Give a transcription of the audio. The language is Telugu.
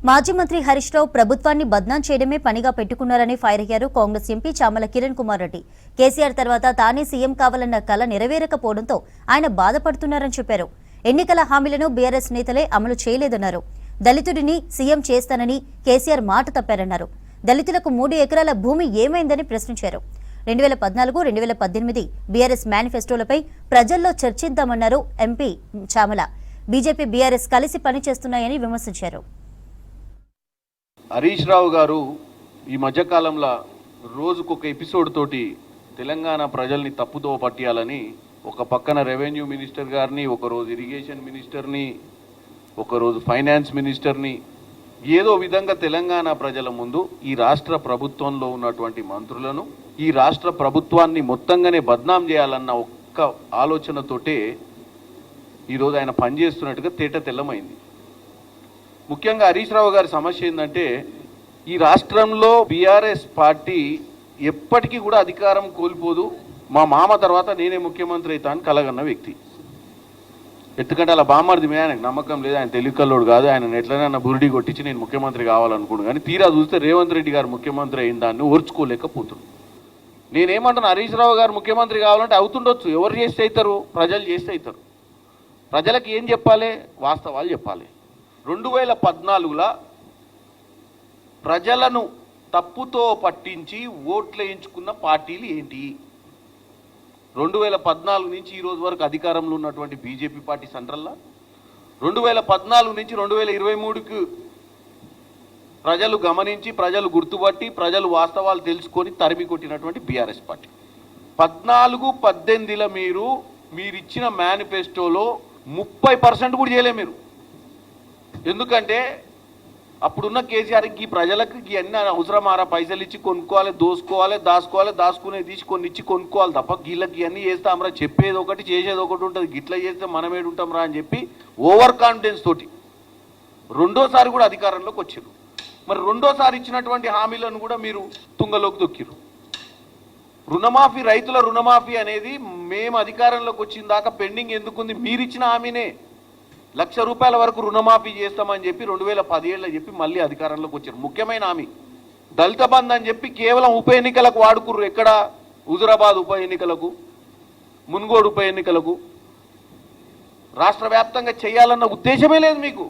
మాజీ మంత్రి హరీష్ రావు ప్రభుత్వాన్ని బద్నాం చేయడమే పనిగా పెట్టుకున్నారని ఫైర్ అయ్యారు కాంగ్రెస్ ఎంపీ చామల కిరణ్ కుమార్ రెడ్డి. కేసీఆర్ తర్వాత తానే సీఎం కావాలన్న కల నెరవేరకపోవడంతో ఆయన బాధపడుతున్నారని చెప్పారు. ఎన్నికల హామీలను బీఆర్ఎస్ నేతలే అమలు చేయలేదన్నారు. దళితుడిని సీఎం చేస్తానని కేసీఆర్ మాట తప్పారన్నారు. దళితులకు 3 ఎకరాల భూమి ఏమైందని ప్రశ్నించారు. 2014-2018 బీఆర్ఎస్ మేనిఫెస్టోలపై ప్రజల్లో చర్చిద్దామన్నారు ఎంపీ చామల. బీజేపీ బీఆర్ఎస్ కలిసి పనిచేస్తున్నాయని విమర్శించారు. హరీష్ రావు గారు ఈ మధ్యకాలంలో రోజుకొక ఎపిసోడ్ తోటి తెలంగాణ ప్రజల్ని తప్పుతో పట్టియాలని ఒక పక్కన రెవెన్యూ మినిస్టర్ గారిని, ఒకరోజు ఇరిగేషన్ మినిస్టర్ని, ఒకరోజు ఫైనాన్స్ మినిస్టర్ని ఏదో విధంగా తెలంగాణ ప్రజల ముందు ఈ రాష్ట్ర ప్రభుత్వంలో ఉన్నటువంటి మంత్రులను, ఈ రాష్ట్ర ప్రభుత్వాన్ని మొత్తంగానే బద్నాం చేయాలన్న ఒక్క ఆలోచనతోటే ఈరోజు ఆయన పనిచేస్తున్నట్టుగా తేట తెల్లమైంది. ముఖ్యంగా హరీష్ రావు గారి సమస్య ఏంటంటే, ఈ రాష్ట్రంలో బీఆర్ఎస్ పార్టీ ఎప్పటికీ కూడా అధికారం కోల్పోదు, మా మామ తర్వాత నేనే ముఖ్యమంత్రి అవుతా అని కలగన్న వ్యక్తి. ఎందుకంటే అలా బామ్మర్ది మీద ఆయనకు నమ్మకం లేదు, ఆయన తెలివికల్లోడు కాదు, ఆయన ఎట్లనైనా బురిడి కొట్టించి నేను ముఖ్యమంత్రి కావాలనుకున్నాను. కానీ తీరా చూస్తే రేవంత్ రెడ్డి గారు ముఖ్యమంత్రి అయిన దాన్ని ఓర్చుకోలేకపోతున్నాను. నేనేమంటున్నా, హరీష్ రావు గారు ముఖ్యమంత్రి కావాలంటే అవుతుండొచ్చు, ఎవరు చేస్తే అవుతారు? ప్రజలు చేస్తే అవుతారు. ప్రజలకు ఏం చెప్పాలి? వాస్తవాలు చెప్పాలి. 2014లో ప్రజలను తప్పుతో పట్టించి ఓట్లు వేయించుకున్న పార్టీలు ఏంటి? 2014 నుంచి ఈ రోజు వరకు అధికారంలో ఉన్నటువంటి బీజేపీ పార్టీ సెంట్రల్లో, 2014 నుంచి 2023కు ప్రజలు గమనించి, ప్రజలు గుర్తుపట్టి, ప్రజలు వాస్తవాలు తెలుసుకొని తరిమి కొట్టినటువంటి బీఆర్ఎస్ పార్టీ. 14-18లో మీరిచ్చిన మేనిఫెస్టోలో 30% కూడా చేయలే మీరు. ఎందుకంటే అప్పుడున్న కేసీఆర్కి ప్రజలకు ఇవన్నీ అవసరమారా? పైసలు ఇచ్చి కొనుక్కోవాలి, దోసుకోవాలి, దాచుకునేది తీసి కొన్ని ఇచ్చి కొనుక్కోవాలి తప్ప వీళ్ళకి ఇవన్నీ చేస్తామరా, చెప్పేది ఒకటి చేసేది ఒకటి ఉంటుంది, గిట్లా చేస్తే మనం ఏడుంటాం రా అని చెప్పి ఓవర్ కాన్ఫిడెన్స్ తోటి రెండోసారి కూడా అధికారంలోకి వచ్చారు. మరి రెండోసారి ఇచ్చినటువంటి హామీలను కూడా మీరు తుంగలోకి దొక్కిరు. రుణమాఫీ, రైతుల రుణమాఫీ అనేది మేము అధికారంలోకి వచ్చిన దాకా పెండింగ్ ఎందుకుంది? మీరు ఇచ్చిన హామీనే. ₹1,00,000 వరకు రుణమాఫీ చేస్తామని చెప్పి 2017లో చెప్పి మళ్ళీ అధికారంలోకి వచ్చారు. ముఖ్యమైన హామీ దళిత బంధు అని చెప్పి కేవలం ఉప ఎన్నికలకు వాడుకుర్రు. ఎక్కడ? హుజురాబాద్ ఉప ఎన్నికలకు, మున్గోడు ఉప ఎన్నికలకు. రాష్ట్ర వ్యాప్తంగా చేయాలన్న ఉద్దేశమే లేదు మీకు.